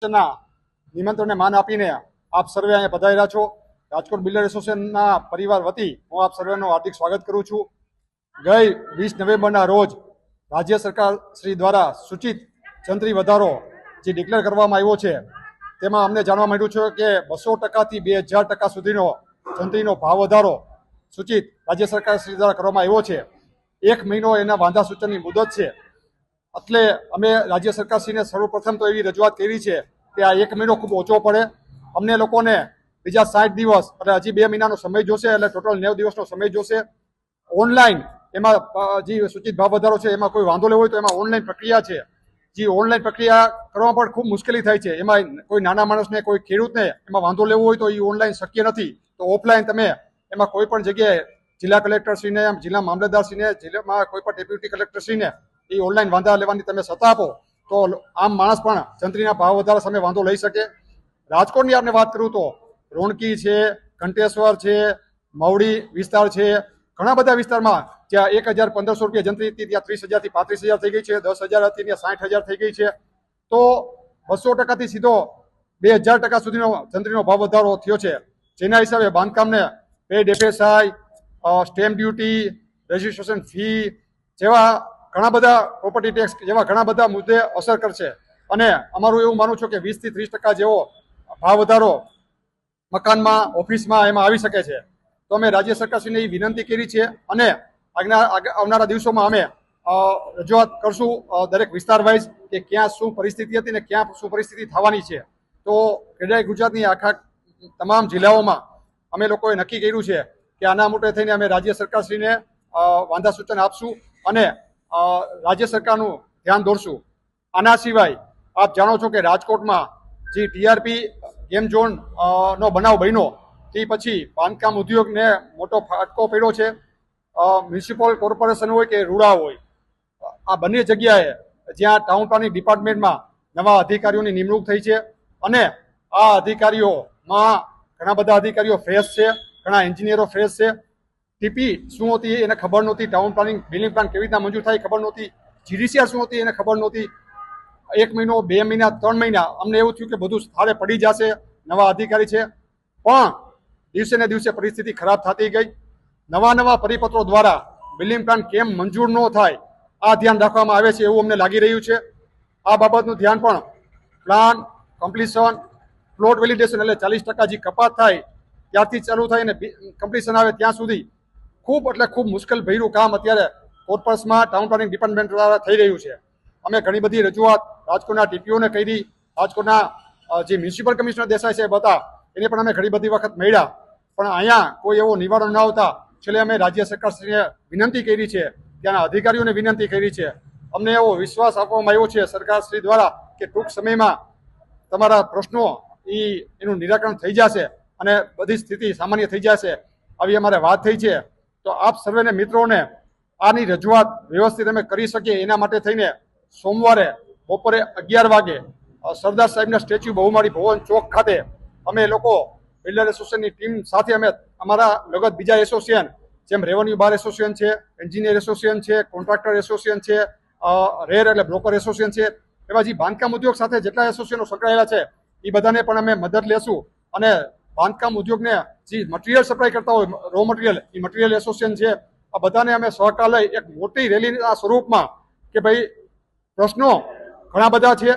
નિમંત્રણને માન આપીને આપ સર્વે અહીંયા પધાર્યા છો. રાજકોટ બિલ્ડર એસોસિએશનના પરિવાર વતી હું આપ સર્વેનું હાર્દિક સ્વાગત કરું છું. ગઈ 20 નવેમ્બરના રોજ રાજ્ય સરકાર શ્રી દ્વારા સૂચિત જંત્રી વધારો જે ડિક્લેર કરવામાં આવ્યો છે, તેમાં અમને જાણવા મળ્યું છે કે 200% થી 2000% સુધીનો જંત્રીનો ભાવ વધારો સૂચિત રાજ્ય સરકાર શ્રી દ્વારા કરવામાં આવ્યો છે. 1 મહિનો એના વાંધા સૂચનની મુદત છે. એટલે અમે રાજ્ય સરકારશ્રીને સર્વપ્રથમ તો એવી રજૂઆત કરી છે કે આ 1 મહિનો ખૂબ ઓછો પડે. અમને લોકોને બીજા 60 દિવસ એટલે હજી 2 મહિનાનો સમય જોશે, એટલે ટોટલ 90 દિવસનો સમય જોશે. ઓનલાઈન એમાં જે સૂચિત ભાવ વધારો છે એમાં કોઈ વાંધો લેવો હોય તો એમાં ઓનલાઈન પ્રક્રિયા છે. જે ઓનલાઈન પ્રક્રિયા કરવામાં પણ ખૂબ મુશ્કેલી થાય છે. એમાં કોઈ નાના માણસને, કોઈ ખેડૂતને એમાં વાંધો લેવો હોય તો એ ઓનલાઈન શક્ય નથી. તો ઓફલાઈન તમે એમાં કોઈ પણ જગ્યાએ જિલ્લા કલેક્ટરશ્રીને, જિલ્લા મામલતદારશ્રીને, જિલ્લામાં કોઈ પણ ડેપ્યુટી કલેક્ટરશ્રીને એ ઓનલાઈન વાંધા લેવાની તમે સત્તા આપો તો આમ માણસ પણ જંત્રીના ભાવ વધારા સામે વાંધો લઈ શકે. રાજકોટની આપણે વાત કરું તો રોણકી છે, ઘંટેશ્વર છે, મવડી વિસ્તાર છે, ઘણા બધા વિસ્તારમાં જ્યાં 1000-1500 રૂપિયા જંત્રી હતી ત્યાં 30,000 થી 35,000 થઈ ગઈ છે, 10,000 હતી ત્યાં 60,000 થઈ ગઈ છે. તો 200% થી સીધો 2000% સુધીનો જંત્રીનો ભાવ વધારો થયો છે. જેના હિસાબે બાંધકામને paid FSI, stamp duty, registration fee જેવા ઘણા બધા પ્રોપર્ટી ટેક્સ જેવા ઘણા બધા મુદ્દે અસર કરશે. અને અમારું એવું માનવું છે કે 20 થી 30% જેવો ભાવ વધારો મકાનમાં, ઓફિસમાં એમાં આવી શકે છે. તો અમે રાજ્ય સરકારશ્રીને એ વિનંતી કરી છે અને આવનારા દિવસોમાં અમે રજૂઆત કરશું દરેક વિસ્તાર વાઇઝ કે ક્યાં શું પરિસ્થિતિ હતી ને ક્યાં શું પરિસ્થિતિ થવાની છે. તો ખેડા ગુજરાતની આખા તમામ જિલ્લાઓમાં અમે લોકોએ નક્કી કર્યું છે કે આના માટે થઈને અમે રાજ્ય સરકારશ્રીને વાંધા સૂચન આપશું અને રાજ્ય સરકારનું ધ્યાન દોરશું. આના સિવાય આપ જાણો છો કે રાજકોટમાં જે ટીઆરપી ગેમ ઝોન નો બનાવ બન્યો તે પછી બાંધકામ ઉદ્યોગને મોટો ફટકો પડ્યો છે. મ્યુનિસિપલ કોર્પોરેશન હોય કે રૂડા હોય, આ બંને જગ્યાએ જ્યાં ટાઉન પ્લાનિંગ ડિપાર્ટમેન્ટમાં નવા અધિકારીઓની નિમણૂક થઈ છે અને આ અધિકારીઓમાં ઘણા બધા અધિકારીઓ ફ્રેશ છે, ઘણા એન્જિનિયરો ફ્રેશ છે. ટીપી શું હતી એને ખબર નહોતી, ટાઉન પ્લાનિંગ બિલ્ડિંગ પ્લાન કેવી રીતના મંજૂર થાય ખબર નહોતી, જીડીસીઆર શું હતી એને ખબર નહોતી. 1 મહિનો, 2 મહિના, 3 મહિના અમને એવું થયું કે બધું સ્થળે પડી જશે, નવા અધિકારી છે. પણ દિવસે ને દિવસે પરિસ્થિતિ ખરાબ થતી ગઈ. નવા પરિપત્રો દ્વારા બિલ્ડિંગ પ્લાન કેમ મંજૂર ન થાય આ ધ્યાન રાખવામાં આવે છે એવું અમને લાગી રહ્યું છે. આ બાબતનું ધ્યાન પણ પ્લાન કમ્પ્લીશન, પ્લોટ વેલિડેશન એટલે 40% જે કપાત થાય ત્યારથી ચાલુ થાય અને કમ્પ્લીશન આવે ત્યાં સુધી ખૂબ એટલે ખૂબ મુશ્કેલ ભર્યું કામ અત્યારે કોર્પોરેશનમાં ટાઉન પ્લાનિંગ ડિપાર્ટમેન્ટ દ્વારા થઈ રહ્યું છે. અમે ઘણી બધી રજૂઆત રાજકોટના ટીપીઓને કરી, રાજકોટના જે મ્યુનિસિપલ કમિશનર દેસાઈ સાહેબ હતા એને પણ અમે ઘણી બધી વખત મળ્યા, પણ અહીંયા કોઈ એવો નિવારણ ન આવતા છેલ્લે અમે રાજ્ય સરકારશ્રીને વિનંતી કરી છે, ત્યાંના અધિકારીઓને વિનંતી કરી છે. અમને એવો વિશ્વાસ આપવામાં આવ્યો છે સરકારશ્રી દ્વારા કે ટૂંક સમયમાં તમારા પ્રશ્નો એનું નિરાકરણ થઈ જશે અને બધી સ્થિતિ સામાન્ય થઈ જશે આવી અમારે વાત થઈ છે. તો આપ સર્વેને મિત્રોને આની રજૂઆત વ્યવસ્થિત અમે કરી શકીએ એના માટે થઈને સોમવારે બપોરે 11 વાગે સરદાર સાહેબના સ્ટેચ્યુ બહુમાળી ભવન ચોક ખાતે અમે લોકો બિલ્ડર એસોસિએશનની ટીમ સાથે અમે અમારા લગત બીજા એસોસિએશન જેમ રેવન્યુ બાર એસોસિએશન છે, એન્જિનિયર એસોસિએશન છે, કોન્ટ્રાક્ટર એસોસિએશન છે, રેર એટલે બ્રોકર એસોસિએશન છે, એવા જે બાંધકામ ઉદ્યોગ સાથે જેટલા એસોસિએશનો સંકળાયેલા છે એ બધાને પણ અમે મદદ લેશું. અને બાંધકામ ઉદ્યોગને જે મટીરિયલ સપ્લાય કરતા હોય, રો મટીરિયલ, એ મટીરિયલ એસોસિએશન છે, આ બધાને અમે સહકાર લઈ એક મોટી રેલીના સ્વરૂપમાં કે ભાઈ પ્રશ્નો ઘણા બધા છે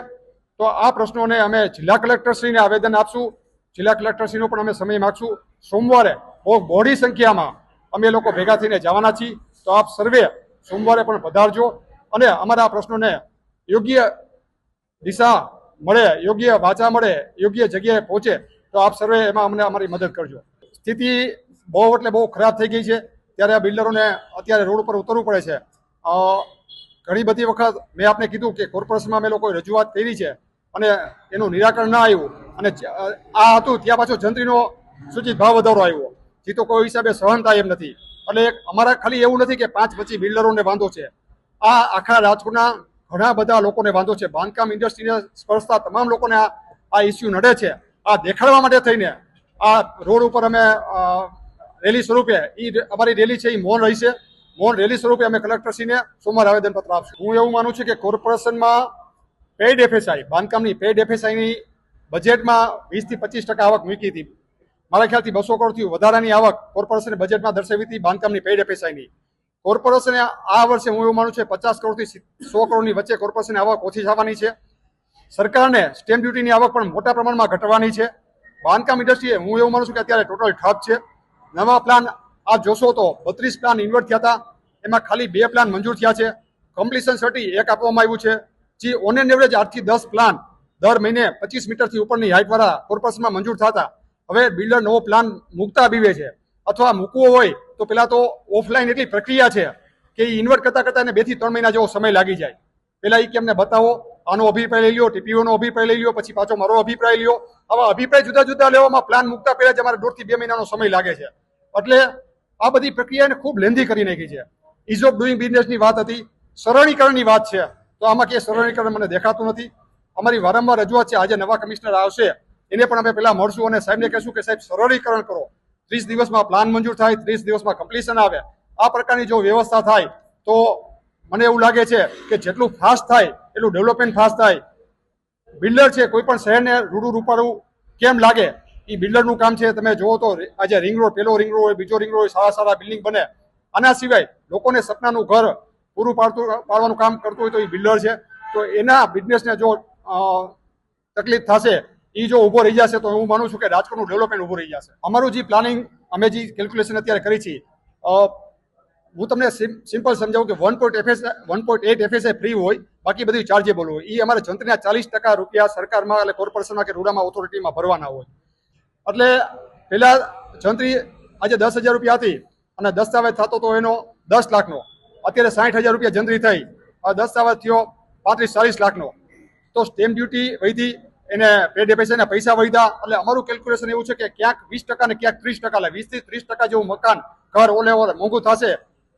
તો આ પ્રશ્નોને અમે જિલ્લા કલેક્ટરશ્રીને આવેદન આપશું. જિલ્લા કલેક્ટરશ્રીનો પણ અમે સમય માગશું. સોમવારે બહુ બહોળી સંખ્યામાં અમે લોકો ભેગા થઈને જવાના છીએ. તો આપ સર્વે સોમવારે પણ પધારજો અને અમારા પ્રશ્નોને યોગ્ય દિશા મળે, યોગ્ય વાચા મળે, યોગ્ય જગ્યાએ પહોંચે તો આપ સર્વે એમાં અમને અમારી મદદ કરજો. સ્થિતિ બહુ એટલે બહુ ખરાબ થઈ ગઈ છે, ત્યારે આ બિલ્ડરોને અત્યારે રોડ ઉપર ઉતરવું પડે છે. ઘણી બધી વખત મેં આપને કીધું કે કોર્પોરેશનમાં અમે લોકોએ રજૂઆત કરી છે અને એનું નિરાકરણ ના આવ્યું અને આ હતું ત્યાં પાછો જંત્રીનો સૂચિત ભાવ વધારો આવ્યો જે તો કોઈ હિસાબે સહન થાય એમ નથી. એટલે અમારા ખાલી એવું નથી કે 5-25 બિલ્ડરોને વાંધો છે, આ આખા રાજકોટના ઘણા બધા લોકોને વાંધો છે. બાંધકામ ઇન્ડસ્ટ્રીને સ્પર્શતા તમામ લોકોને આ ઇસ્યુ નડે છે. આ દેખાડવા માટે થઈને આ રોડ ઉપર અમે રેલી સ્વરૂપે અમારી રેલી છે એ મૌન રહી છે. મૌન રેલી સ્વરૂપે અમે કલેક્ટરશ્રીને સોમવારે આવેદનપત્ર આપશું. હું એવું માનું છું કે કોર્પોરેશનમાં પેડ એફએસઆઈ, બાંધકામની પેડ એફએસઆઈની બજેટમાં 20 થી 25% આવક મૂકી હતી. મારા ખ્યાલથી 200 કરોડથી વધારાની આવક કોર્પોરેશને બજેટમાં દર્શાવી હતી બાંધકામની પેઇડ એફએસઆઈની. કોર્પોરેશને આ વર્ષે હું એવું માનું છું 50 કરોડથી 100 કરોડની વચ્ચે કોર્પોરેશનની આવક ઓછી થવાની છે. સરકારને સ્ટેમ્પ ડ્યુટીની આવક પણ મોટા પ્રમાણમાં ઘટવાની છે. બાંધકામ ઇન્ડસ્ટ્રીએ હું એવું માનું છું કે અત્યારે ટોટલ ઠપ છે. નવા પ્લાન આપ જોશો તો 32 પ્લાન ઇન્વર્ટ થયા હતા, એમાં ખાલી 2 પ્લાન મંજૂર થયા છે. કમ્પ્લીશન સર્ટી 1 આપવામાં આવ્યું છે. જે ઓન એન એવરેજ 8 થી 10 પ્લાન દર મહિને 25 મીટરથી ઉપરની હાઇટવાળા કોર્પોરેશનમાં મંજૂર થતા હવે બિલ્ડર નવો પ્લાન મૂકતા બીવે છે, અથવા મૂકવો હોય તો પેલા તો ઓફલાઈન એટલી પ્રક્રિયા છે કે એ ઇન્વર્ટ કરતા એને 2 થી 3 મહિના જેવો સમય લાગી જાય. પેલા એ કે અમને બતાવો, આનો અભિપ્રાય લઈ લ્યો, ટીપીઓનો અભિપ્રાય લઈ લ્યો, પછી પાછો મારો અભિપ્રાય લ્યો. આવા અભિપ્રાય જુદા જુદા લેવામાં પ્લાન મૂકતા પહેલા જ અમારે 1.5 થી 2 મહિનાનો સમય લાગે છે. એટલે આ બધી પ્રક્રિયાને ખૂબ લેન્ધી કરી નાખી છે. ઇઝ ઓફ ડુઈંગ બિઝનેસની વાત હતી, સરળીકરણની વાત છે, તો આમાં ક્યાંય સરળીકરણ મને દેખાતું નથી. અમારી વારંવાર રજૂઆત છે. આજે નવા કમિશનર આવશે એને પણ અમે પહેલા મળશું અને સાહેબને કહેશું કે સાહેબ સરળીકરણ કરો. 30 દિવસમાં પ્લાન મંજૂર થાય, 30 દિવસમાં કમ્પ્લીશન આવે. આ પ્રકારની જો વ્યવસ્થા થાય તો મને એવું લાગે છે કે જેટલું ફાસ્ટ થાય એટલું ડેવલપમેન્ટ ફાસ્ટ થાય. બિલ્ડર છે કોઈ પણ શહેરને રૂડું રૂપારું કેમ લાગે એ બિલ્ડરનું કામ છે. તમે જુઓ તો આજે રિંગ રોડ, પેલો રિંગ રોડ હોય, બીજો રિંગ રોડ હોય, સારા સારા બિલ્ડિંગ બને. આના સિવાય લોકોને સપનાનું ઘર પૂરું પાડવાનું કામ કરતું હોય તો એ બિલ્ડર છે. તો એના બિઝનેસને જો તકલીફ થશે, એ જો ઊભો રહી જશે તો હું માનું છું કે રાજકોટનું ડેવલપમેન્ટ ઊભું રહી જશે. અમારું જે પ્લાનિંગ અમે જે કેલ્ક્યુલેશન અત્યારે કરી છે, હું તમને સિમ્પલ સમજાવું કે 1.8 એફએસઆઈ ફ્રી હોય, બાકી બધું ચાર્જેબલ હોય. એ અમારે જંત્રીના 40% રૂપિયા સરકારમાં એટલે કોર્પોરેશનમાં કે રૂડામાં ઓથોરિટીમાં ભરવાના હોય. એટલે પેલા જંત્રી આજે 10,000 રૂપિયા હતી અને દસ્તાવેજ થતો તો એનો 10 લાખનો, અત્યારે 60,000 રૂપિયા જંત્રી થઈ, દસ્તાવેજ થયો 35-40 લાખનો. તો સ્ટેમ્પ ડ્યુટી વધી, એને પેડ એફએસઆઈના પૈસા વધ્યા. એટલે અમારું કેલ્ક્યુલેશન એવું છે કે ક્યાંક 20% ને ક્યાંક 30%, એટલે 20 થી 30% જેવું મકાન ઘર ઓલે મોંઘું થશે.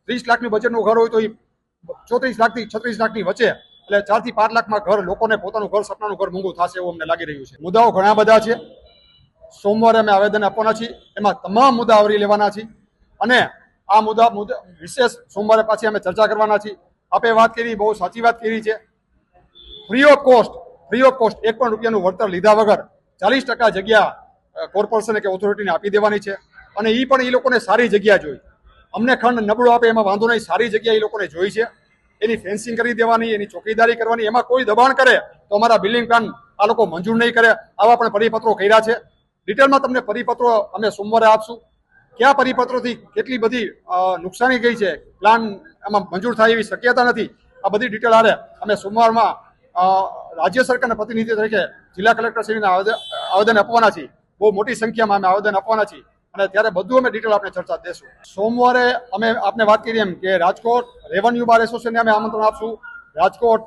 30 લાખની બજેટનું ઘર હોય તો એ 34 લાખથી 36 લાખની વચ્ચે, એટલે 4 થી 5 લાખમાં ઘર લોકોને પોતાનું ઘર, સપનાનું ઘર મોંઘું થશે એવું અમને લાગી રહ્યું છે. મુદ્દાઓ ઘણા બધા છે. સોમવારે અમે આવેદન આપવાના છીએ, એમાં તમામ મુદ્દા આવરી લેવાના છીએ અને આ મુદ્દા વિશેષ સોમવારે પાછી અમે ચર્ચા કરવાના છીએ. આપે વાત કરી, બહુ સાચી વાત કરી છે. ફ્રી ઓફ કોસ્ટ 1 પણ રૂપિયાનું વળતર લીધા વગર 40% જગ્યા કોર્પોરેશને કે ઓથોરિટીને આપી દેવાની છે. અને એ પણ એ લોકોને સારી જગ્યા જોઈ. અમને ખંડ નબળો આપે એમાં વાંધો નહીં, સારી જગ્યા એ લોકોને જોઈ છે. એની ફેન્સિંગ કરી દેવાની, એની ચોકીદારી કરવાની. એમાં કોઈ દબાણ કરે તો અમારા બિલ્ડિંગ પ્લાન આ લોકો મંજૂર નહીં કરે. આવા પણ પરિપત્રો કર્યા છે. ડિટેલમાં તમને પરિપત્રો અમે સોમવારે આપશું. કયા પરિપત્રોથી કેટલી બધી નુકસાની ગઈ છે, પ્લાન આમાં મંજૂર થાય એવી શક્યતા નથી, આ બધી ડિટેલ આરે અમે સોમવારમાં રાજ્ય સરકારના પ્રતિનિધિ તરીકે જિલ્લા કલેક્ટરશ્રીને આવેદન આપવાના છીએ. બહુ મોટી સંખ્યામાં અમે આવેદન આપવાના છીએ અને ત્યારે બધું અમે ડિટેલ આપણે ચર્ચા દેશું. સોમવારે અમે આપને વાત કરી એમ કે રાજકોટ રેવન્યુ બાર એસોસિએશનને અમે આમંત્રણ આપશું. રાજકોટ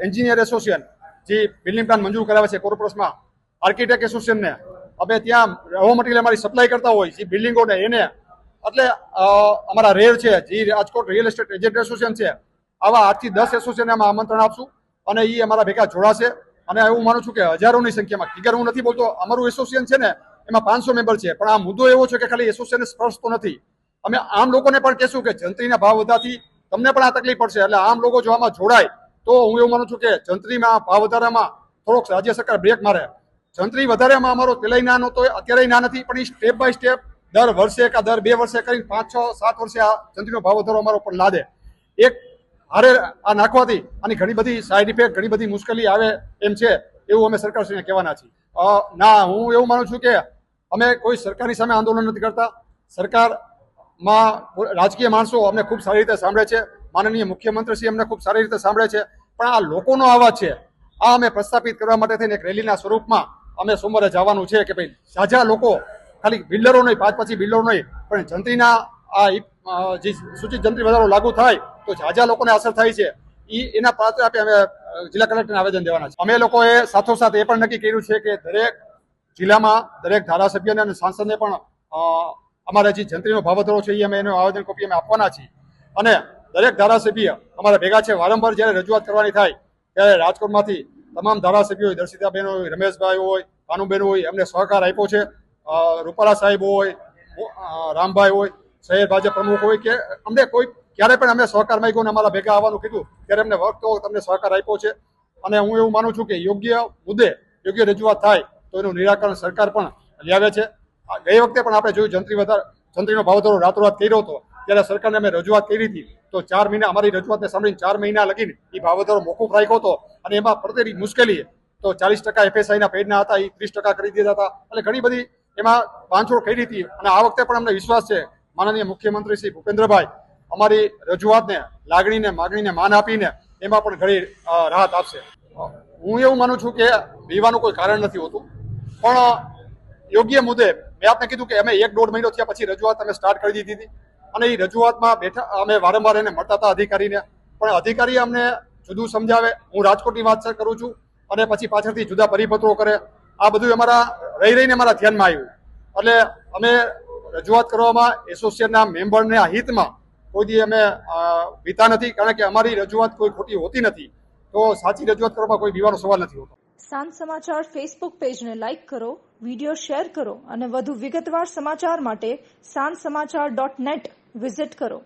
એન્જિનિયર એસોસિએશન જે બિલ્ડિંગ પ્લાન મંજૂર કરાવે છે કોર્પોરેશનમાં, આર્કિટેક્ટ એસોસિએશનને, હવે ત્યાં રો મટીરિયલ અમારી સપ્લાય કરતા હોય જે બિલ્ડિંગોને એને, એટલે અમારા રેર છે જે Rajkot real estate agent association છે, આવા 8 થી 10 એસોસિએશનને અમે આમંત્રણ આપશું અને એ અમારા ભેગા જોડાશે. અને એવું માનું છું કે હજારોની સંખ્યામાં, ફિગર હું નથી બોલતો, અમારું એસોસિએશન છે ને એમાં 500 મેમ્બર છે, પણ આ મુદ્દો એવો છે કે ખાલી એસોસિએશનને સ્પર્શતો નથી. અમે આમ લોકોને પણ કહેશું કે જંત્રીના ભાવ વધવાથી તમને પણ આ તકલીફ પડશે, એટલે આમ લોકો જો આમાં જોડાય તો હું એવું માનું છું કે જંત્રીમાં ભાવ વધારામાં થોડોક રાજ્ય સરકાર બ્રેક મારે. જંત્રી વધારેમાં અમારો પેલા ના નહોતો, અત્યારે ના નથી, પણ એ સ્ટેપ બાય સ્ટેપ દર વર્ષે કે દર 2 વર્ષે કરીને 5, 6, 7 વર્ષે આ જંત્રીનો ભાવ વધારો અમારો પણ લાદે. એક હારે આ નાખવાથી આની ઘણી બધી સાઈડ ઇફેક્ટ, ઘણી બધી મુશ્કેલી આવે એમ છે, એવું અમે સરકારશ્રીને કહેવાના છીએ. ના, હું એવું માનું છું કે અમે કોઈ સરકારની સામે આંદોલન નથી કરતા. સરકારમાં રાજકીય માણસો અમને ખૂબ સારી રીતે સાંભળે છે, માનનીય મુખ્યમંત્રીશ્રી અમને ખૂબ સારી રીતે સાંભળે છે, પણ આ લોકોનો અવાજ છે, આ અમે પ્રસ્થાપિત કરવા માટે થઈને એક રેલીના સ્વરૂપમાં અમે સોમવારે જવાનું છે કે ભાઈ ઝાઝા લોકો, ખાલી બિલ્ડરો નહીં, 5-5 બિલ્ડરો નહીં, પણ જંત્રીના આ જે સૂચિત જંત્રી વધારો લાગુ થાય તો ઝાઝા લોકોને અસર થાય છે, એના પાત્ર આપે અમે જિલ્લા કલેક્ટરને આવેદન દેવાના છે. અમે લોકોએ સાથોસાથ એ પણ નક્કી કર્યું છે કે દરેક જિલ્લામાં દરેક ધારાસભ્યને અને સાંસદને પણ અમારા જે જંત્રીનો ભાવ વધારો છે એ અમે એનું આવેદન કોપી અમે આપવાના છીએ. અને દરેક ધારાસભ્ય અમારા ભેગા છે. વારંવાર જ્યારે રજૂઆત કરવાની થાય ત્યારે રાજકોટમાંથી તમામ ધારાસભ્યો હોય, દર્શિતાબેન હોય, રમેશભાઈ હોય, ભાનુબેન હોય, અમને સહકાર આપ્યો છે. રૂપાલા સાહેબ હોય, રામભાઈ હોય, શહેર ભાજપ પ્રમુખ હોય, કે અમને કોઈ ક્યારે પણ અમે સહકાર માંગ્યો ને અમારા ભેગા આવવાનું કીધું ત્યારે અમને વખત તમને સહકાર આપ્યો છે. અને હું એવું માનું છું કે યોગ્ય મુદ્દે યોગ્ય રજૂઆત થાય તો એનું નિરાકરણ સરકાર પણ લઈ આવે છે. ગઈ વખતે પણ આપણે જોયું જંત્રીનો ભાવ વધારો રાતોરાત કર્યો હતો, ત્યારે સરકારને અમે રજૂઆત કરી હતી, તો 4 મહિના અમારી રજૂઆતને સાંભળીને 4 મહિના લગીને એ ભાવ વધારો મોકૂફ રાખ્યો હતો, અને એમાં પડતેલી મુશ્કેલી તો 40% FSIના પેડના હતા એ 30% કરી દીધા હતા. એટલે ઘણી બધી એમાં બાંધછોડ કરી હતી. અને આ વખતે પણ અમને વિશ્વાસ છે માનનીય મુખ્યમંત્રી શ્રી ભૂપેન્દ્રભાઈ અમારી રજૂઆતને લાગણીને માગણીને માન આપીને એમાં પણ ઘણી રાહત આપશે. હું એવું માનું છું કે બીવાનું કોઈ કારણ નથી હોતું, પણ યોગ્ય મુદ્દે મેં આપને કીધું કે અમે 1-1.5 મહિનો થયા પછી રજૂઆત અમે સ્ટાર્ટ કરી દીધી હતી, અને એ રજૂઆતમાં બેઠા અમે વારંવાર એને મળતા હતા અધિકારીને, પણ અધિકારી અમને જુદું સમજાવે. હું રાજકોટની વાત કરું છું અને પછી પાછળથી જુદા પરિપત્રો કરે. આ બધું અમારા રહીને અમારા ધ્યાનમાં આવ્યું. એટલે અમે રજૂઆત કરવામાં એસોસિએશનના મેમ્બરના હિતમાં કોઈ દી અમે વીતા નથી, કારણ કે અમારી રજૂઆત કોઈ ખોટી હોતી નથી. તો સાચી રજૂઆત કરવામાં કોઈ બીવાનો સવાલ નથી હોતો. સાંજ સમાચાર ફેસબુક પેજને લાઇક કરો, વિડીયો શેર કરો અને વધુ વિગતવાર સમાચાર માટે sanssamachar.net વિઝિટ કરો.